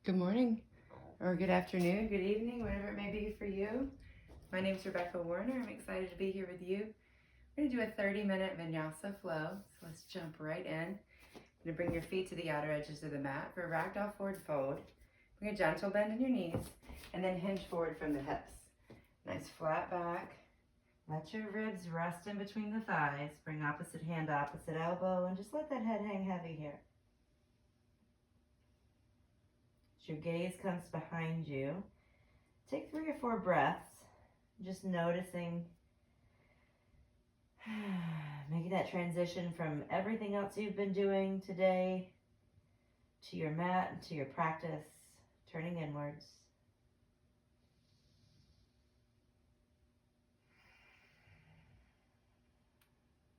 Good morning, or good afternoon, good evening, whatever it may be for you. My name is Rebekah Werner. I'm excited to be here with you. We're going to do a 30-minute Vinyasa flow, so let's jump right in. You're going to bring your feet to the outer edges of the mat for a ragdoll forward fold. Bring a gentle bend in your knees, and then hinge forward from the hips. Nice flat back. Let your ribs rest in between the thighs. Bring opposite hand, opposite elbow, and just let that head hang heavy here. Your gaze comes behind you. Take 3 or 4 breaths, just noticing, making that transition from everything else you've been doing today to your mat and to your practice, turning inwards.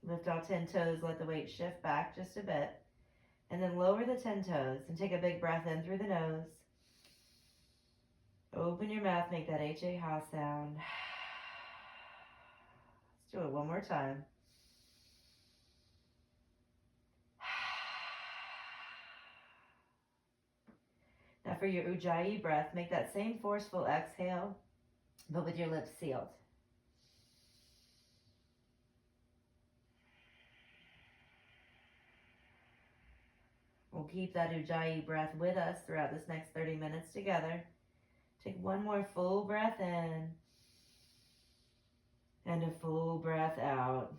Lift all 10 toes, let the weight shift back just a bit, and then lower the 10 toes and take a big breath in through the nose. Open your mouth, make that H-A-ha sound. Let's do it one more time. Now for your Ujjayi breath, make that same forceful exhale, but with your lips sealed. We'll keep that Ujjayi breath with us throughout this next 30 minutes together. Take one more full breath in and a full breath out.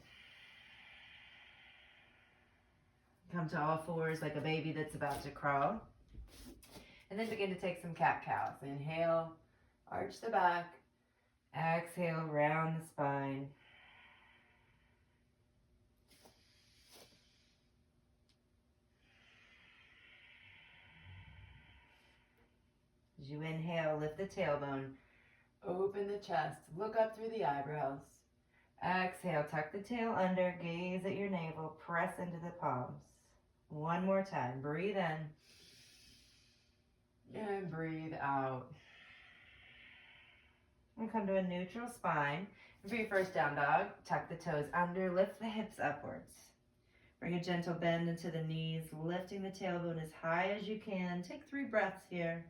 Come to all fours like a baby that's about to crawl. And then begin to take some cat-cows. Inhale, arch the back. Exhale, round the spine. As you inhale, lift the tailbone, open the chest, look up through the eyebrows. Exhale, tuck the tail under, gaze at your navel, press into the palms. One more time, breathe in and breathe out. And come to a neutral spine. And for your first down dog, tuck the toes under, lift the hips upwards. Bring a gentle bend into the knees, lifting the tailbone as high as you can. Take 3 breaths here.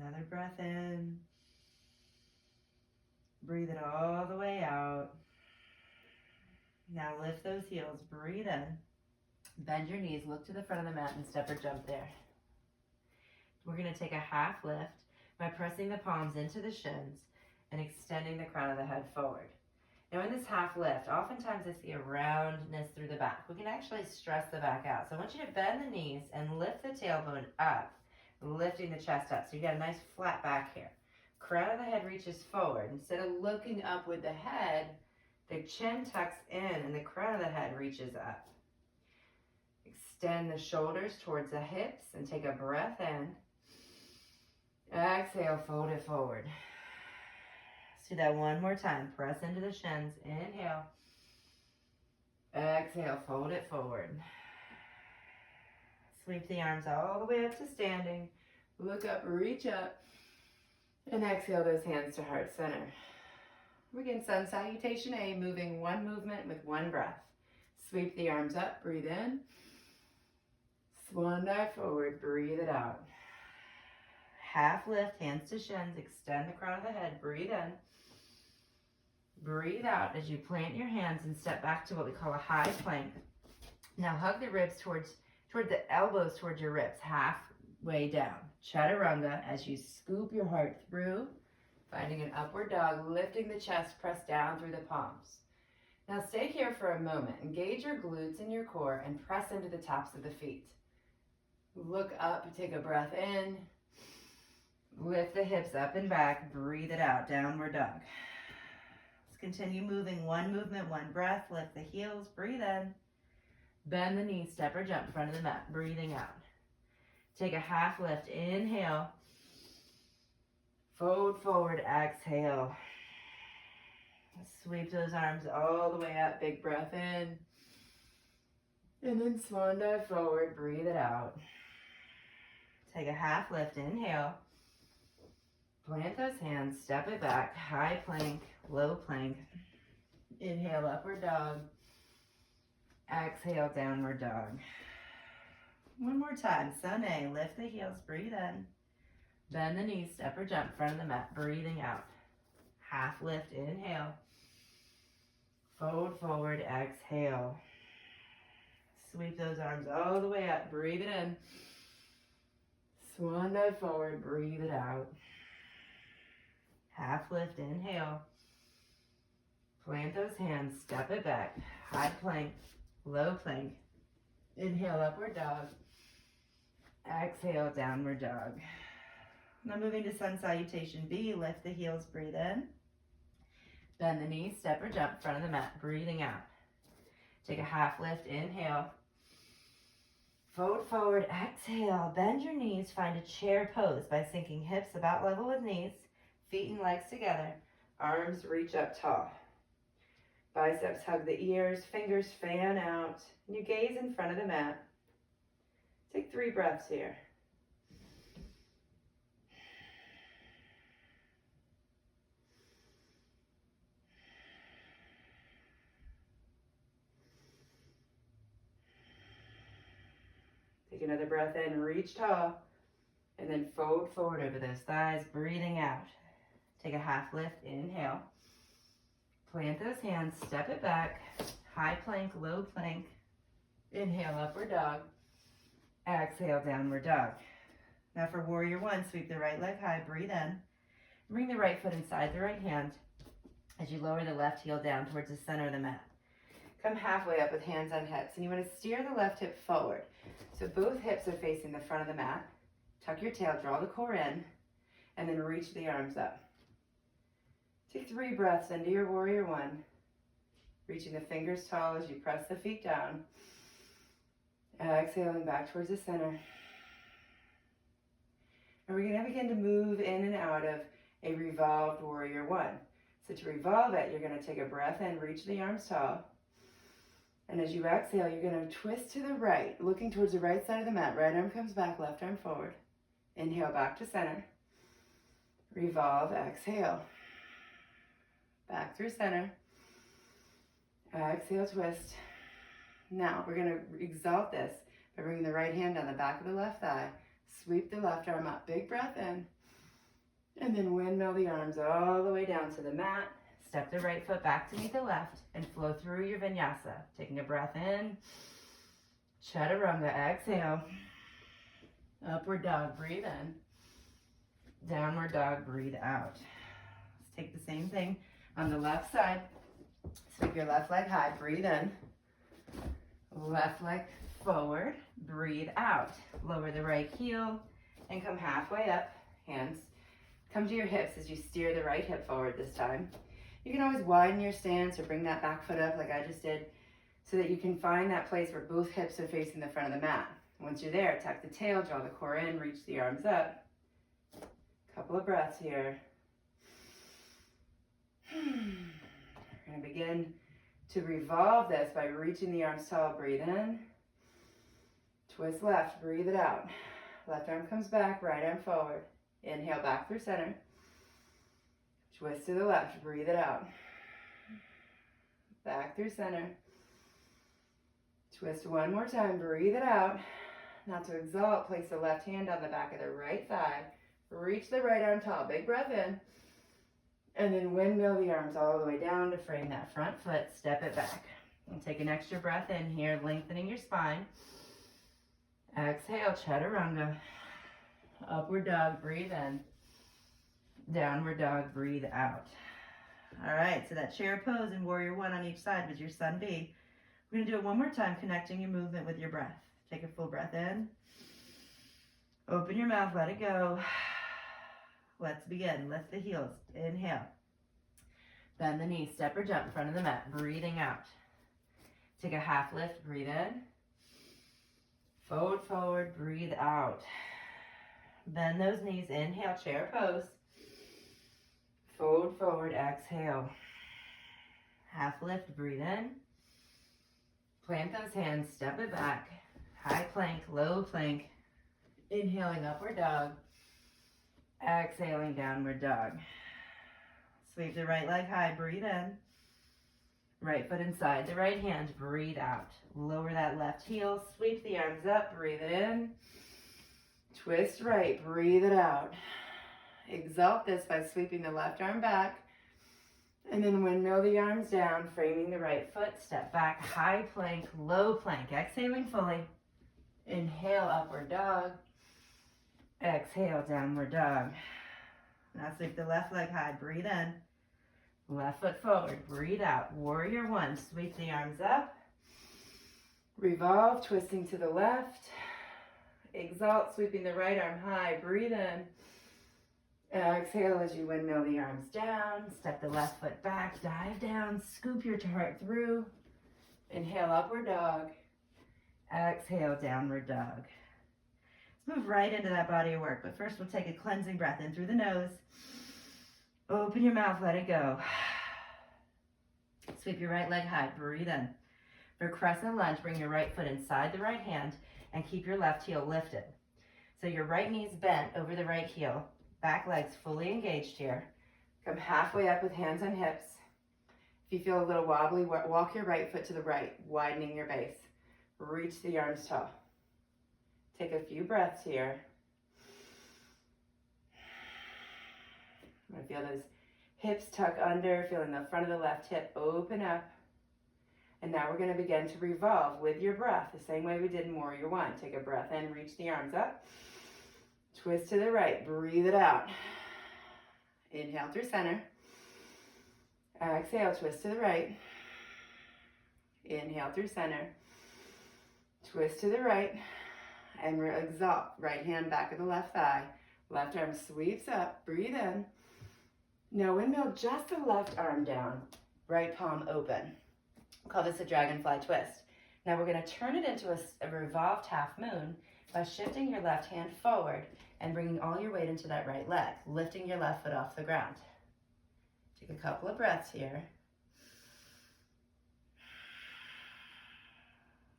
Another breath in. Breathe it all the way out. Now lift those heels, breathe in. Bend your knees, look to the front of the mat and step or jump there. We're going to take a half lift by pressing the palms into the shins and extending the crown of the head forward. Now in this half lift, oftentimes I see a roundness through the back. We can actually stress the back out. So I want you to bend the knees and lift the tailbone up, lifting the chest up. So you got a nice flat back here. Crown of the head reaches forward. Instead of looking up with the head, the chin tucks in and the crown of the head reaches up. Extend the shoulders towards the hips and take a breath in. Exhale, fold it forward. Let's do that one more time. Press into the shins. Inhale. Exhale, fold it forward. Sweep the arms all the way up to standing. Look up, reach up. And exhale those hands to heart center. Begin sun salutation A, moving one movement with one breath. Sweep the arms up, breathe in. Swan dive forward, breathe it out. Half lift, hands to shins, extend the crown of the head, breathe in. Breathe out as you plant your hands and step back to what we call a high plank. Now hug the ribs toward the elbows towards your ribs, halfway down. Chaturanga as you scoop your heart through, finding an upward dog, lifting the chest, press down through the palms. Now stay here for a moment. Engage your glutes and your core and press into the tops of the feet. Look up, take a breath in. Lift the hips up and back, breathe it out, downward dog. Let's continue moving, one movement, one breath. Lift the heels, breathe in. Bend the knees, step or jump, front of the mat, breathing out. Take a half lift, inhale. Fold forward, exhale. Sweep those arms all the way up, big breath in. And then swan dive forward, breathe it out. Take a half lift, inhale. Plant those hands, step it back, high plank, low plank. Inhale, upward dog. Exhale, downward dog. One more time, sun A, lift the heels, breathe in. Bend the knees, step or jump, front of the mat, breathing out. Half lift, inhale. Fold forward, exhale. Sweep those arms all the way up, breathe it in. Swan dive forward, breathe it out. Half lift, inhale. Plant those hands, step it back. High plank, low plank. Inhale, upward dog. Exhale, downward dog. Now moving to sun salutation B, lift the heels, breathe in. Bend the knees, step or jump, front of the mat, breathing out. Take a half lift, inhale. Fold forward, exhale. Bend your knees, find a chair pose by sinking hips about level with knees, feet and legs together, arms reach up tall. Biceps hug the ears, fingers fan out, and you gaze in front of the mat. Take 3 breaths here. Take another breath in, reach tall, and then fold forward over those thighs, breathing out. Take a half lift, inhale. Plant those hands, step it back, high plank, low plank. Inhale, upward dog. Exhale, downward dog. Now for warrior one, sweep the right leg high, breathe in. Bring the right foot inside the right hand as you lower the left heel down towards the center of the mat. Come halfway up with hands on hips, and you want to steer the left hip forward. So both hips are facing the front of the mat. Tuck your tail, draw the core in, and then reach the arms up. Take 3 breaths into your warrior one, reaching the fingers tall as you press the feet down. Exhaling back towards the center. And we're going to begin to move in and out of a revolved warrior one. So to revolve it, you're going to take a breath in, reach the arms tall. And as you exhale, you're going to twist to the right, looking towards the right side of the mat. Right arm comes back, left arm forward. Inhale back to center. Revolve, exhale. Back through center. Exhale, twist. Now we're going to exalt this by bringing the right hand on the back of the left thigh. Sweep the left arm up. Big breath in. And then windmill the arms all the way down to the mat. Step the right foot back to meet the left and flow through your vinyasa. Taking a breath in. Chaturanga, exhale. Upward dog, breathe in. Downward dog, breathe out. Let's take the same thing on the left side. Sweep your left leg high, breathe in. Left leg forward, breathe out. Lower the right heel and come halfway up. Hands come to your hips as you steer the right hip forward this time. You can always widen your stance or bring that back foot up like I just did so that you can find that place where both hips are facing the front of the mat. Once you're there, tuck the tail, draw the core in, reach the arms up. Couple of breaths here. We're going to begin to revolve this by reaching the arms tall. Breathe in. Twist left. Breathe it out. Left arm comes back. Right arm forward. Inhale back through center. Twist to the left. Breathe it out. Back through center. Twist one more time. Breathe it out. Now to exalt, place the left hand on the back of the right thigh. Reach the right arm tall. Big breath in. And then windmill the arms all the way down to frame that front foot. Step it back. And take an extra breath in here, lengthening your spine. Exhale, chaturanga. Upward dog, breathe in. Downward dog, breathe out. All right, so that chair pose in warrior one on each side was your sun B. We're going to do it one more time, connecting your movement with your breath. Take a full breath in. Open your mouth, let it go. Let's begin. Lift the heels. Inhale. Bend the knees. Step or jump in front of the mat. Breathing out. Take a half lift. Breathe in. Fold forward. Breathe out. Bend those knees. Inhale. Chair pose. Fold forward. Exhale. Half lift. Breathe in. Plant those hands. Step it back. High plank. Low plank. Inhaling, upward dog. Exhaling, downward dog. Sweep the right leg high, breathe in. Right foot inside the right hand, breathe out. Lower that left heel, sweep the arms up, breathe it in. Twist right, breathe it out. Exalt this by sweeping the left arm back. And then windmill the arms down, framing the right foot, step back, high plank, low plank. Exhaling fully. Inhale, upward dog. Exhale, downward dog. Now sweep the left leg high, breathe in. Left foot forward, breathe out. Warrior one, sweep the arms up. Revolve, twisting to the left. Exalt, sweeping the right arm high, breathe in. Exhale as you windmill the arms down. Step the left foot back, dive down, scoop your heart through. Inhale, upward dog. Exhale, downward dog. Let's move right into that body of work, but first we'll take a cleansing breath in through the nose. Open your mouth, let it go. Sweep your right leg high, breathe in. For crescent lunge, bring your right foot inside the right hand and keep your left heel lifted. So your right knee's bent over the right heel, back legs fully engaged here. Come halfway up with hands on hips. If you feel a little wobbly, walk your right foot to the right, widening your base. Reach the arms tall. Take a few breaths here. I feel those hips tuck under, feeling the front of the left hip open up. And now we're going to begin to revolve with your breath, the same way we did in Warrior One. Take a breath in, reach the arms up. Twist to the right, breathe it out. Inhale through center. Exhale, twist to the right. Inhale through center. Twist to the right. And exalt. Right hand back of the left thigh. Left arm sweeps up. Breathe in. Now windmill just the left arm down. Right palm open. We'll call this a dragonfly twist. Now we're going to turn it into a revolved half moon by shifting your left hand forward and bringing all your weight into that right leg, lifting your left foot off the ground. Take a couple of breaths here.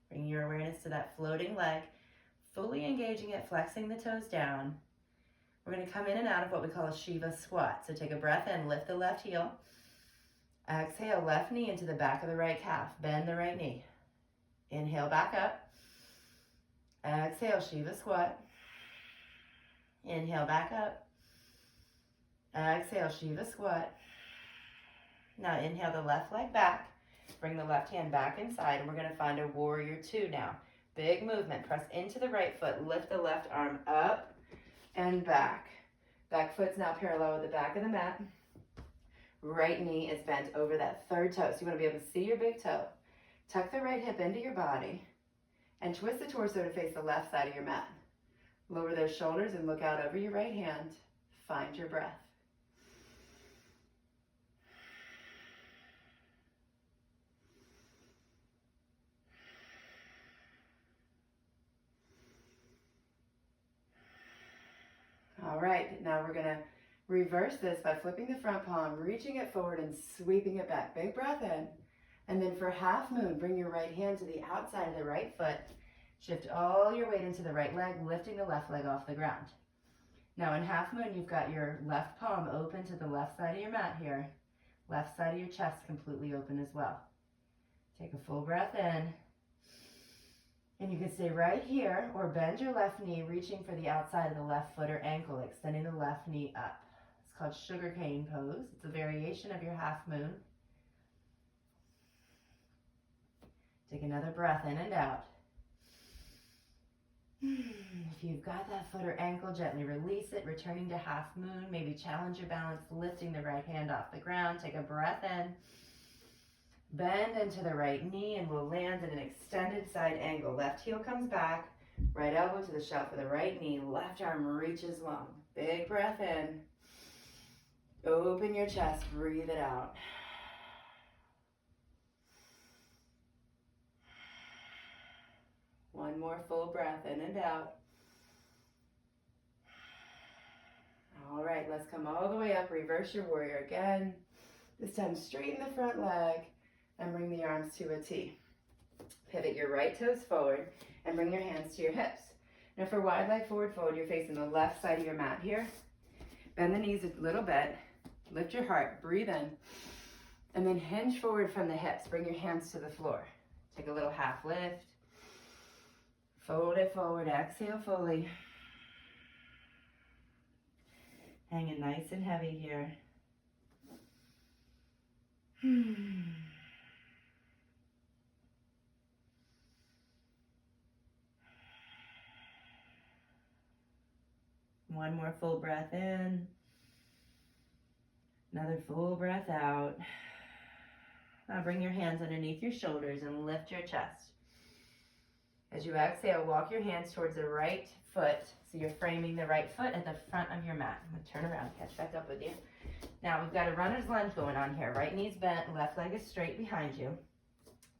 Bring your awareness to that floating leg, fully engaging it, flexing the toes down. We're going to come in and out of what we call a shiva squat. So take a breath in, lift the left heel. Exhale, left knee into the back of the right calf. Bend the right knee. Inhale, back up. Exhale, shiva squat. Inhale, back up. Exhale, shiva squat. Now inhale the left leg back. Bring the left hand back inside, and we're going to find a warrior two now. Big movement. Press into the right foot. Lift the left arm up and back. Back foot's now parallel with the back of the mat. Right knee is bent over that third toe. So you want to be able to see your big toe. Tuck the right hip into your body and twist the torso to face the left side of your mat. Lower those shoulders and look out over your right hand. Find your breath. All right, now we're going to reverse this by flipping the front palm, reaching it forward and sweeping it back. Big breath in. And then for half moon, bring your right hand to the outside of the right foot. Shift all your weight into the right leg, lifting the left leg off the ground. Now in half moon, you've got your left palm open to the left side of your mat here. Left side of your chest completely open as well. Take a full breath in. And you can stay right here or bend your left knee, reaching for the outside of the left foot or ankle, extending the left knee up. It's called sugarcane pose. It's a variation of your half moon. Take another breath in and out. If you've got that foot or ankle, gently release it, returning to half moon. Maybe challenge your balance, lifting the right hand off the ground. Take a breath in. Bend into the right knee and we'll land in an extended side angle. Left heel comes back, right elbow to the shelf of the right knee, left arm reaches long. Big breath in. Open your chest, breathe it out. One more full breath in and out. All right, let's come all the way up. Reverse your warrior again. This time straighten the front leg and bring the arms to a T. Pivot your right toes forward and bring your hands to your hips. Now for wide leg forward fold, you're facing the left side of your mat here. Bend the knees a little bit. Lift your heart. Breathe in. And then hinge forward from the hips. Bring your hands to the floor. Take a little half lift. Fold it forward. Exhale fully. Hanging nice and heavy here. One more full breath in. Another full breath out. Now bring your hands underneath your shoulders and lift your chest. As you exhale, walk your hands towards the right foot. So you're framing the right foot at the front of your mat. I'm going to turn around, catch back up with you. Now we've got a runner's lunge going on here. Right knee's bent, left leg is straight behind you.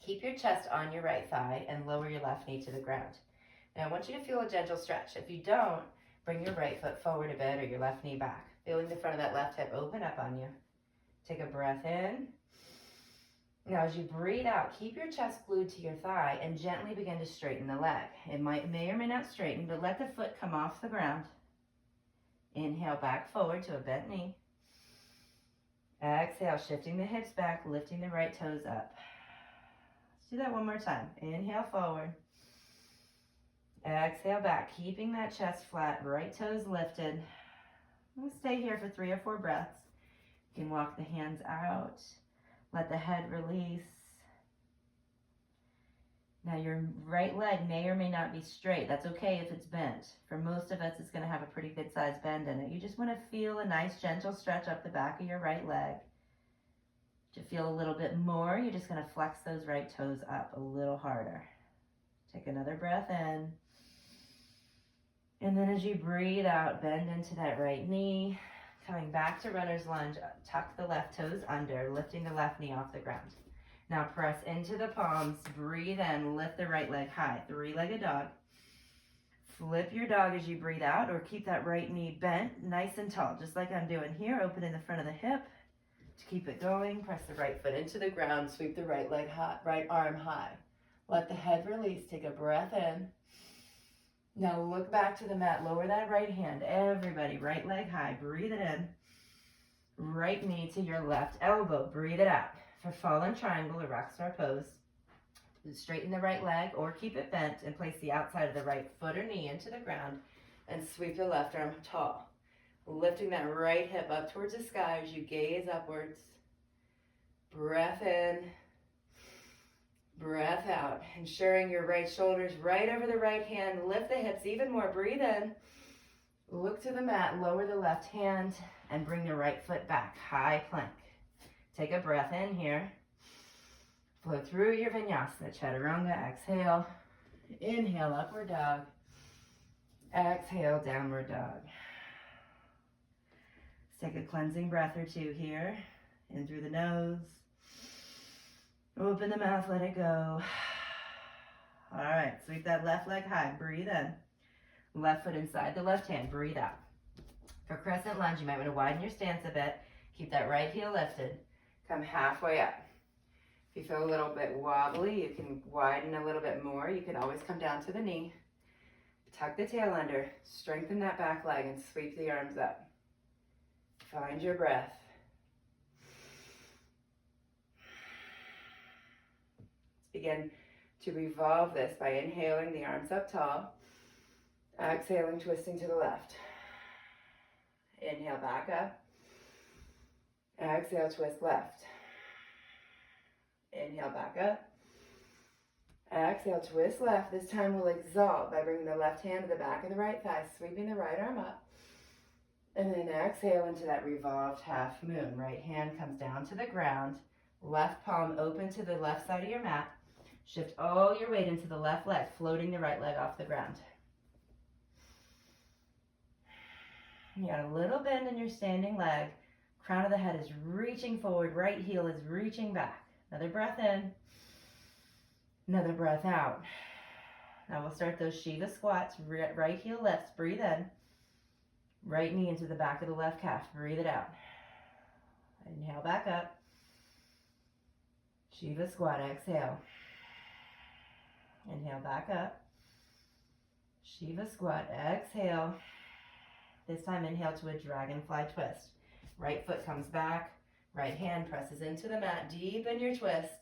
Keep your chest on your right thigh and lower your left knee to the ground. Now I want you to feel a gentle stretch. If you don't, bring your right foot forward a bit or your left knee back. Feeling the front of that left hip open up on you. Take a breath in. Now as you breathe out, keep your chest glued to your thigh and gently begin to straighten the leg. It may or may not straighten, but let the foot come off the ground. Inhale back forward to a bent knee. Exhale, shifting the hips back, lifting the right toes up. Let's do that one more time. Inhale forward. Exhale back, keeping that chest flat, right toes lifted. We'll stay here for 3 or 4 breaths. You can walk the hands out. Let the head release. Now your right leg may or may not be straight. That's okay if it's bent. For most of us, it's going to have a pretty good size bend in it. You just want to feel a nice gentle stretch up the back of your right leg. To feel a little bit more, you're just going to flex those right toes up a little harder. Take another breath in. And then as you breathe out, bend into that right knee. Coming back to runner's lunge, tuck the left toes under, lifting the left knee off the ground. Now press into the palms, breathe in, lift the right leg high, 3-legged dog. Flip your dog as you breathe out, or keep that right knee bent, nice and tall, just like I'm doing here, opening the front of the hip. To keep it going, press the right foot into the ground, sweep the right leg high, right arm high. Let the head release, take a breath in. Now look back to the mat, lower that right hand. Everybody, right leg high, breathe it in. Right knee to your left elbow, breathe it out. For fallen triangle or rock star pose, straighten the right leg or keep it bent and place the outside of the right foot or knee into the ground and sweep the left arm tall. Lifting that right hip up towards the sky as you gaze upwards. Breath in. Breath out, ensuring your right shoulder's right over the right hand. Lift the hips even more. Breathe in. Look to the mat. Lower the left hand and bring the right foot back. High plank. Take a breath in here. Flow through your Vinyasa. Chaturanga. Exhale. Inhale, upward dog. Exhale, downward dog. Let's take a cleansing breath or two here. In through the nose. Open the mouth, let it go. All right, sweep that left leg high, breathe in. Left foot inside the left hand, breathe out. For crescent lunge, you might want to widen your stance a bit. Keep that right heel lifted. Come halfway up. If you feel a little bit wobbly, you can widen a little bit more. You can always come down to the knee. Tuck the tail under, strengthen that back leg and sweep the arms up. Find your breath. Begin to revolve this by inhaling the arms up tall, exhaling, twisting to the left. Inhale, back up. Exhale, twist left. Inhale, back up. Exhale, twist left. This time we'll exalt by bringing the left hand to the back of the right thigh, sweeping the right arm up. And then exhale into that revolved half moon. Right hand comes down to the ground. Left palm open to the left side of your mat. Shift all your weight into the left leg, floating the right leg off the ground. You got a little bend in your standing leg. Crown of the head is reaching forward. Right heel is reaching back. Another breath in. Another breath out. Now we'll start those Shiva squats. Right heel lifts. Breathe in. Right knee into the back of the left calf. Breathe it out. Inhale back up. Shiva squat. Exhale. Inhale back up. Shiva squat. Exhale. This time inhale to a dragonfly twist. Right foot comes back. Right hand presses into the mat. Deepen your twist.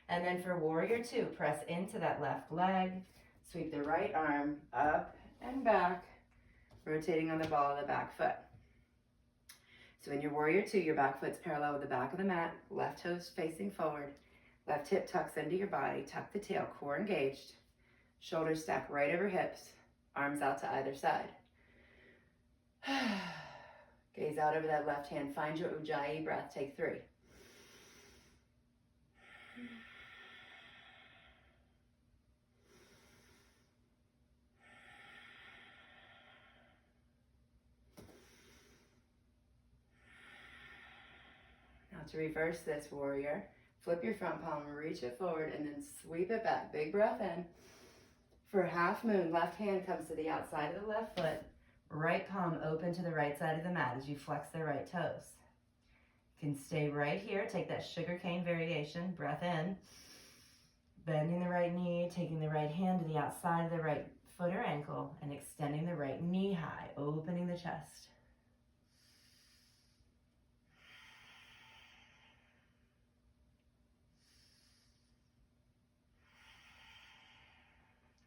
And then for warrior two, press into that left leg. Sweep the right arm up and back, rotating on the ball of the back foot. So in your warrior two, your back foot's parallel with the back of the mat. Left toes facing forward. Left hip tucks into your body. Tuck the tail, core engaged. Shoulders stack right over hips. Arms out to either side. Gaze out over that left hand. Find your Ujjayi breath. Take 3. Now to reverse this, warrior, flip your front palm, reach it forward, and then sweep it back. Big breath in. For half moon, left hand comes to the outside of the left foot. Right palm open to the right side of the mat as you flex the right toes. You can stay right here. Take that sugar cane variation. Breath in. Bending the right knee, taking the right hand to the outside of the right foot or ankle, and extending the right knee high, opening the chest.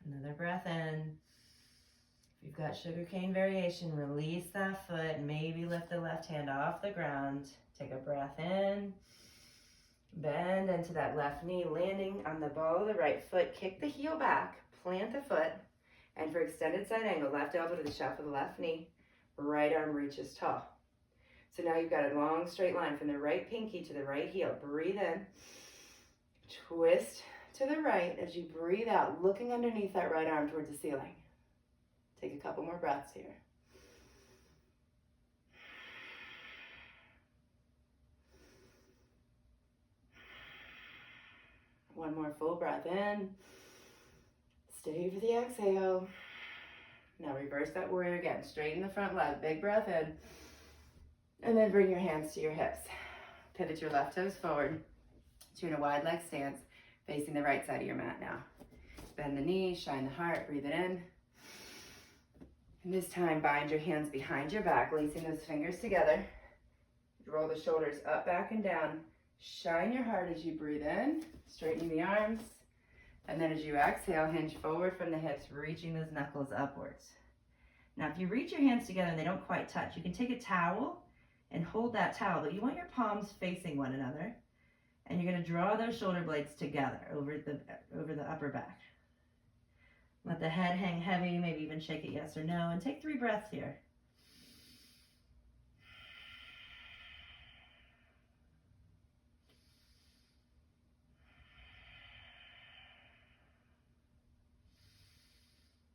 Another breath in. If you've got sugarcane variation, release that foot. Maybe lift the left hand off the ground. Take a breath in. Bend into that left knee, landing on the ball of the right foot. Kick the heel back. Plant the foot. And for extended side angle, left elbow to the shaft of the left knee. Right arm reaches tall. So now you've got a long straight line from the right pinky to the right heel. Breathe in. Twist to the right as you breathe out, looking underneath that right arm towards the ceiling. Take a couple more breaths here. One more full breath in. Stay for the exhale. Now reverse that warrior again. Straighten the front leg. Big breath in. And then bring your hands to your hips. Pivot your left toes forward. So you're in a wide leg stance, facing the right side of your mat now. Bend the knee, shine the heart, breathe it in. And this time, bind your hands behind your back, lacing those fingers together. Roll the shoulders up, back, and down. Shine your heart as you breathe in, straightening the arms. And then as you exhale, hinge forward from the hips, reaching those knuckles upwards. Now, if you reach your hands together and they don't quite touch, you can take a towel and hold that towel, but you want your palms facing one another. And you're going to draw those shoulder blades together over the upper back. Let the head hang heavy, maybe even shake it yes or no, and take 3 breaths here.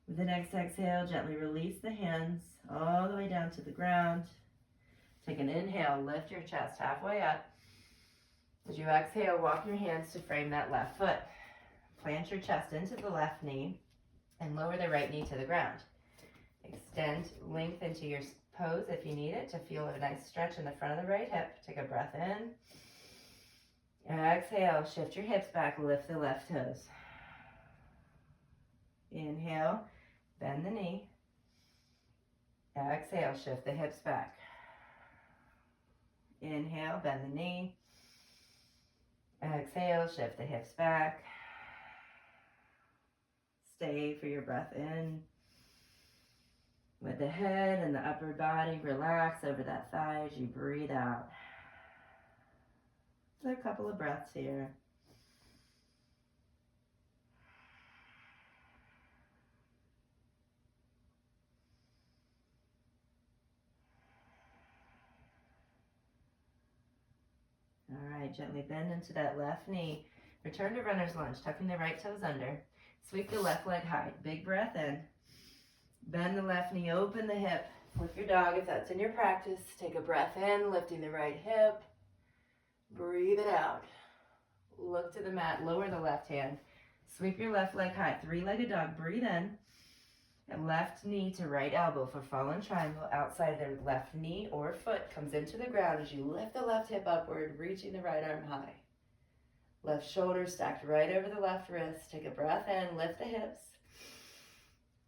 With the next exhale, gently release the hands all the way down to the ground. Take an inhale, lift your chest halfway up. As you exhale, walk your hands to frame that left foot. Plant your chest into the left knee and lower the right knee to the ground. Extend length into your pose if you need it to feel a nice stretch in the front of the right hip. Take a breath in. Exhale, shift your hips back, lift the left toes. Inhale, bend the knee. Exhale, shift the hips back. Inhale, bend the knee. Exhale, shift the hips back. Stay for your breath in. With the head and the upper body, relax over that thigh as you breathe out. So a couple of breaths here. All right, gently bend into that left knee. Return to runner's lunge, tucking the right toes under. Sweep the left leg high. Big breath in. Bend the left knee, open the hip. Flip your dog if that's in your practice. Take a breath in, lifting the right hip. Breathe it out. Look to the mat, lower the left hand. Sweep your left leg high. 3-legged dog, breathe in. And left knee to right elbow for fallen triangle. Outside the left knee or foot comes into the ground as you lift the left hip upward, reaching the right arm high. Left shoulder stacked right over the left wrist. Take a breath in, lift the hips.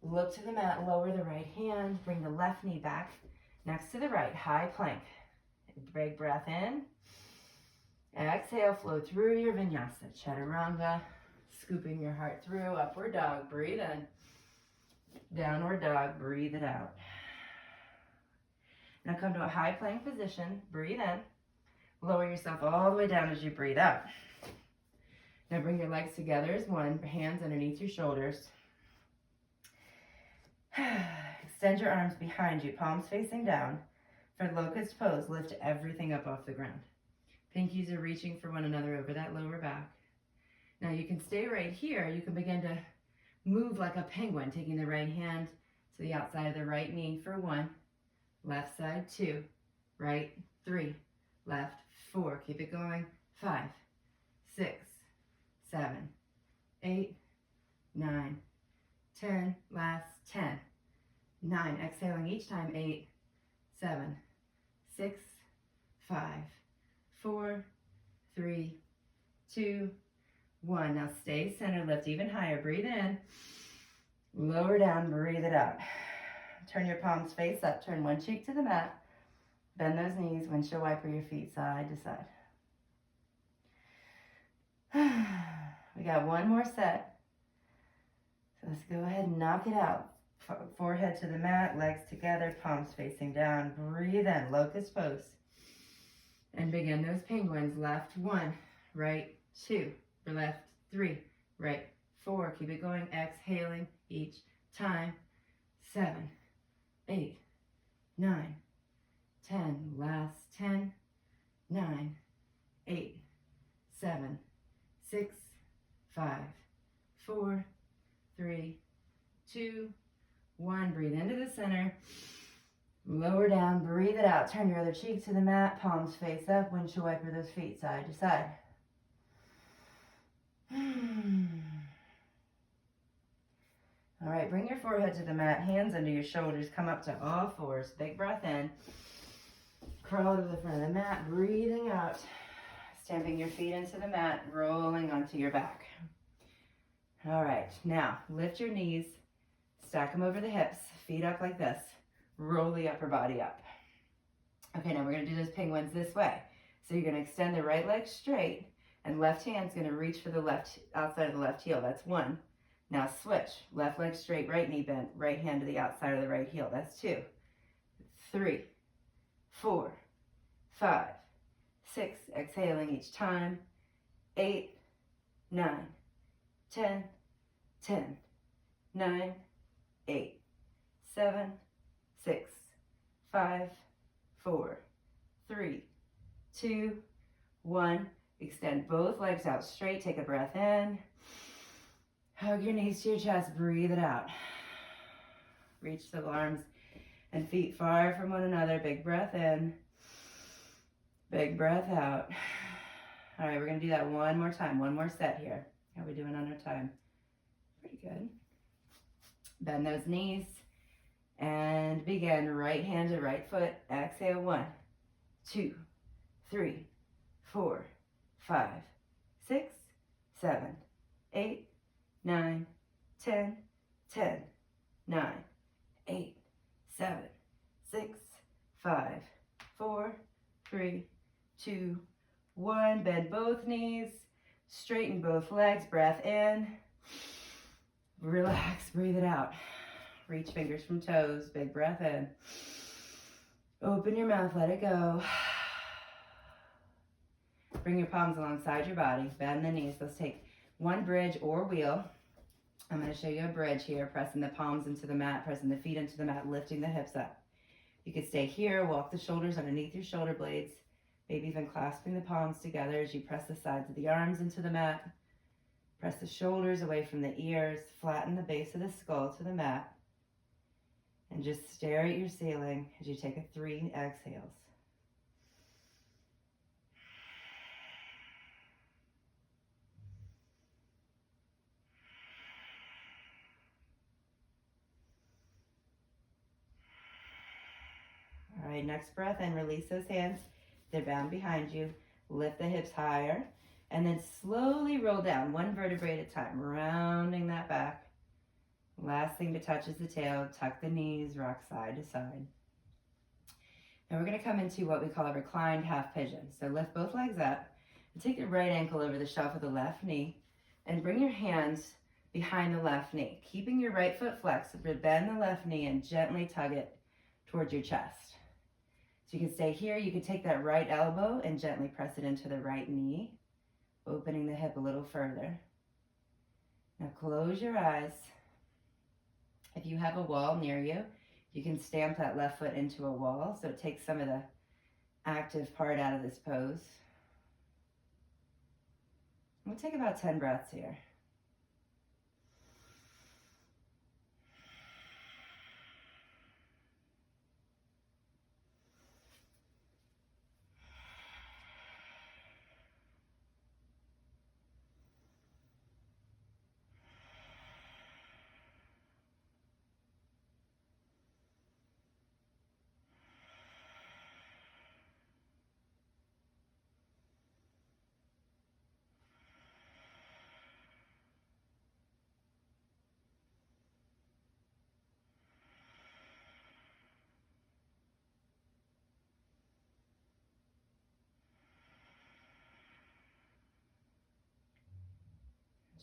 Look to the mat, lower the right hand, bring the left knee back next to the right, high plank. Big breath in. Exhale, flow through your vinyasa, chaturanga, scooping your heart through, upward dog, breathe in. Downward dog, breathe it out. Now come to a high plank position, breathe in. Lower yourself all the way down as you breathe out. Now bring your legs together as one, hands underneath your shoulders. Extend your arms behind you, palms facing down. For locust pose, lift everything up off the ground. Pinkies are reaching for one another over that lower back. Now you can stay right here. You can begin to move like a penguin, taking the right hand to the outside of the right knee for 1, left side 2, right 3, left 4. Keep it going. 5, 6, 7, 8, 9, 10. Last 10, 9. Exhaling each time. 8, 7, 6, 5, 4, 3, 2, 1. Now stay centered, lift even higher. Breathe in, lower down, breathe it out. Turn your palms face up, turn one cheek to the mat, bend those knees, windshield wiper your feet side to side. We got one more set. So let's go ahead and knock it out. Forehead to the mat, legs together, palms facing down. Breathe in, locust pose. And begin those penguins. Left 1, right 2, left 3, right 4. Keep it going. Exhaling each time. 7, 8, 9, 10. Last 10, 9, 8, 7, 6, 5, 4, 3, 2, 1. Breathe into the center. Lower down, breathe it out. Turn your other cheek to the mat, palms face up, windshield wiper those feet side to side. All right, bring your forehead to the mat, hands under your shoulders, come up to all fours. Big breath in. Crawl to the front of the mat, breathing out. Stamping your feet into the mat, rolling onto your back. All right, now lift your knees, stack them over the hips, feet up like this. Roll the upper body up. Okay, now we're going to do those penguins this way. So you're going to extend the right leg straight, and left hand's going to reach for the left outside of the left heel. That's 1. Now switch. Left leg straight, right knee bent, right hand to the outside of the right heel. That's 2, 3, 4, 5, 6. Exhaling each time. 8, 9, 10, 10, 9, 8, 7, 6, 5, 4, 3, 2, 1. Extend both legs out straight. Take a breath in. Hug your knees to your chest. Breathe it out. Reach the arms and feet far from one another. Big breath in. Big breath out. All right, we're going to do that one more time. One more set here. How are we doing on our time? Pretty good. Bend those knees. And begin right hand to right foot. Exhale. 1, 2, 3, 4, 5, 6, 7, 8, 9, 10, 10, 9, 8, 7, 6, 5, 4, 3, 2, 1. Bend both knees. Straighten both legs. Breath in. Relax. Breathe it out. Reach fingers from toes. Big breath in. Open your mouth. Let it go. Bring your palms alongside your body. Bend the knees. Let's take one bridge or wheel. I'm going to show you a bridge here. Pressing the palms into the mat. Pressing the feet into the mat. Lifting the hips up. You could stay here. Walk the shoulders underneath your shoulder blades. Maybe even clasping the palms together as you press the sides of the arms into the mat. Press the shoulders away from the ears. Flatten the base of the skull to the mat. And just stare at your ceiling as you take a 3 exhales. All right, next breath in. Release those hands. They're bound behind you. Lift the hips higher. And then slowly roll down, one vertebrae at a time, rounding that back. Last thing to touch is the tail. Tuck the knees, rock side to side. Now we're going to come into what we call a reclined half pigeon. So lift both legs up and take your right ankle over the shelf of the left knee and bring your hands behind the left knee. Keeping your right foot flexed, bend the left knee and gently tug it towards your chest. So you can stay here. You can take that right elbow and gently press it into the right knee, opening the hip a little further. Now close your eyes. If you have a wall near you, you can stamp that left foot into a wall so it takes some of the active part out of this pose. We'll take about 10 breaths here.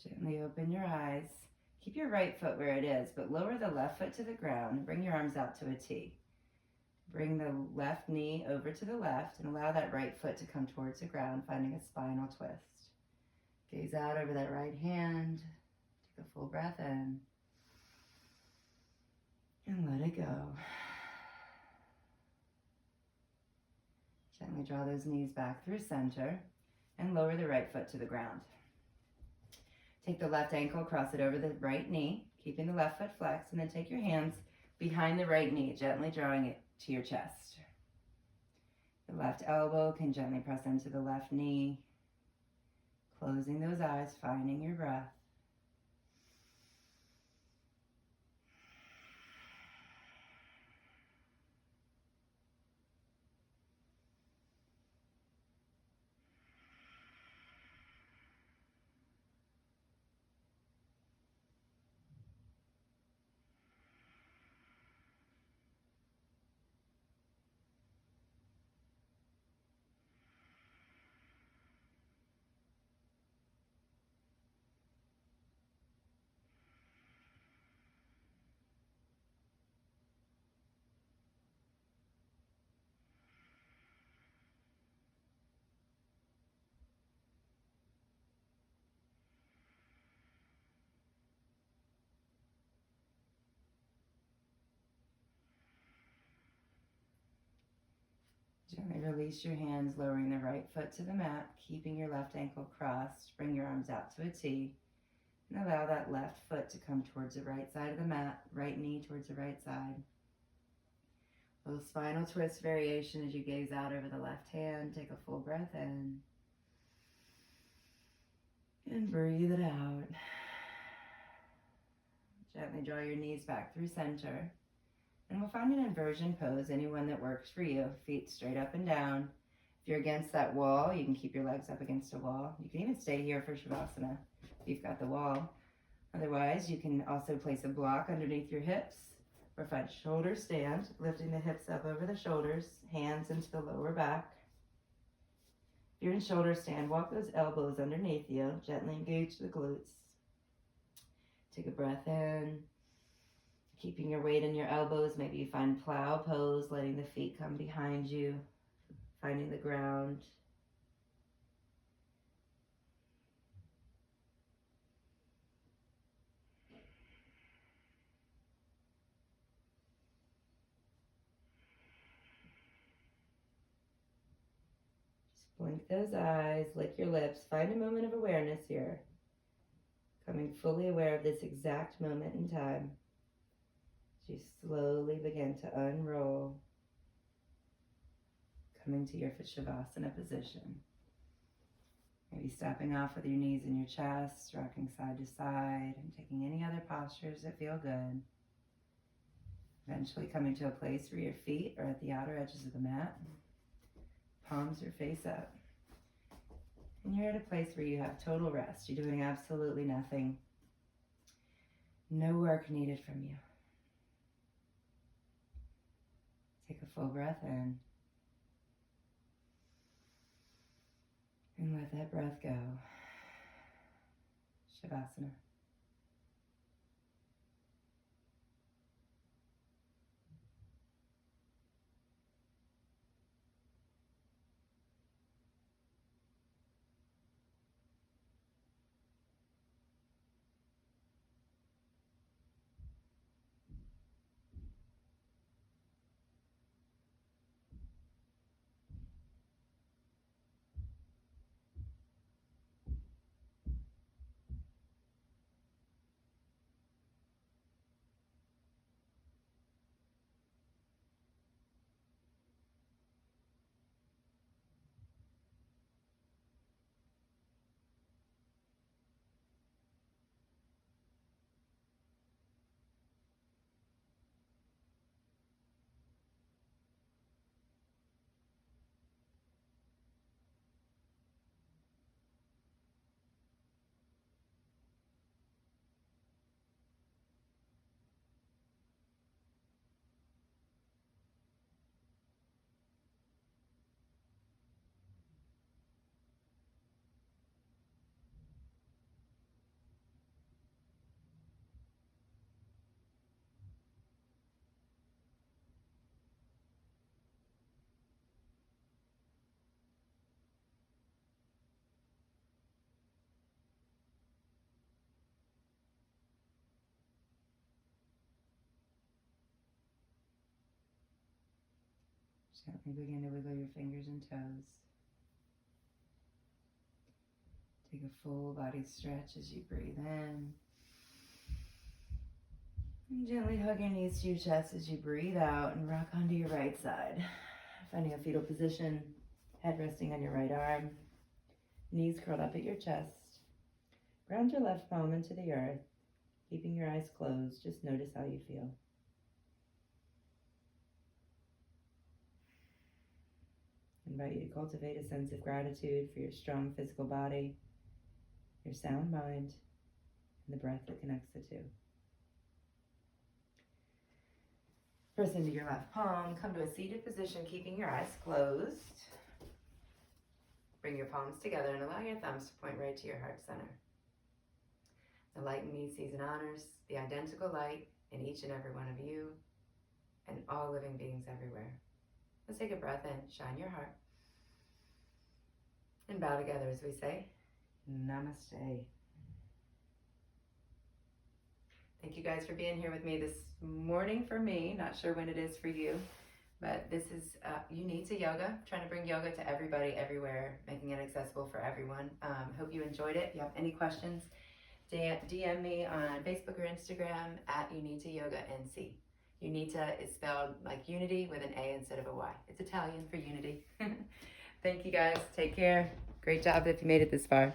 Gently open your eyes. Keep your right foot where it is, but lower the left foot to the ground. Bring your arms out to a T. Bring the left knee over to the left and allow that right foot to come towards the ground, finding a spinal twist. Gaze out over that right hand. Take a full breath in. And let it go. Gently draw those knees back through center and lower the right foot to the ground. Take the left ankle, cross it over the right knee, keeping the left foot flexed, and then take your hands behind the right knee, gently drawing it to your chest. The left elbow can gently press into the left knee, closing those eyes, finding your breath. Gently release your hands, lowering the right foot to the mat, keeping your left ankle crossed. Bring your arms out to a T, and allow that left foot to come towards the right side of the mat, right knee towards the right side. A little spinal twist variation as you gaze out over the left hand. Take a full breath in, and breathe it out. Gently draw your knees back through center. And we'll find an inversion pose, anyone that works for you. Feet straight up and down. If you're against that wall, you can keep your legs up against a wall. You can even stay here for shavasana if you've got the wall. Otherwise, you can also place a block underneath your hips or find shoulder stand, lifting the hips up over the shoulders, hands into the lower back. If you're in shoulder stand, walk those elbows underneath you. Gently engage the glutes. Take a breath in. Keeping your weight in your elbows, maybe you find plow pose, letting the feet come behind you, finding the ground. Just blink those eyes, lick your lips, find a moment of awareness here. Coming fully aware of this exact moment in time. You slowly begin to unroll, coming to your shavasana position. Maybe stepping off with your knees in your chest, rocking side to side, and taking any other postures that feel good. Eventually coming to a place where your feet are at the outer edges of the mat, palms are face up. And you're at a place where you have total rest. You're doing absolutely nothing. No work needed from you. Take a full breath in. And let that breath go. Shavasana. Gently begin to wiggle your fingers and toes. Take a full body stretch as you breathe in. And gently hug your knees to your chest as you breathe out and rock onto your right side. Finding a fetal position, head resting on your right arm, knees curled up at your chest. Ground your left palm into the earth, keeping your eyes closed. Just notice how you feel. I invite you to cultivate a sense of gratitude for your strong physical body, your sound mind, and the breath that connects the two. Press into your left palm, come to a seated position, keeping your eyes closed. Bring your palms together and allow your thumbs to point right to your heart center. The light in me sees and honors the identical light in each and every one of you and all living beings everywhere. Let's take a breath in, shine your heart, and bow together as we say, Namaste. Thank you guys for being here with me this morning for me. Not sure when it is for you, but this is Vinyasa yoga. Trying to bring yoga to everybody, everywhere, making it accessible for everyone. Hope you enjoyed it. If you have any questions, DM me on Facebook or Instagram at Vinyasa Yoga NC. Vinyasa is spelled like unity with an A instead of a Y. It's Italian for unity. Thank you guys. Take care. Great job if you made it this far.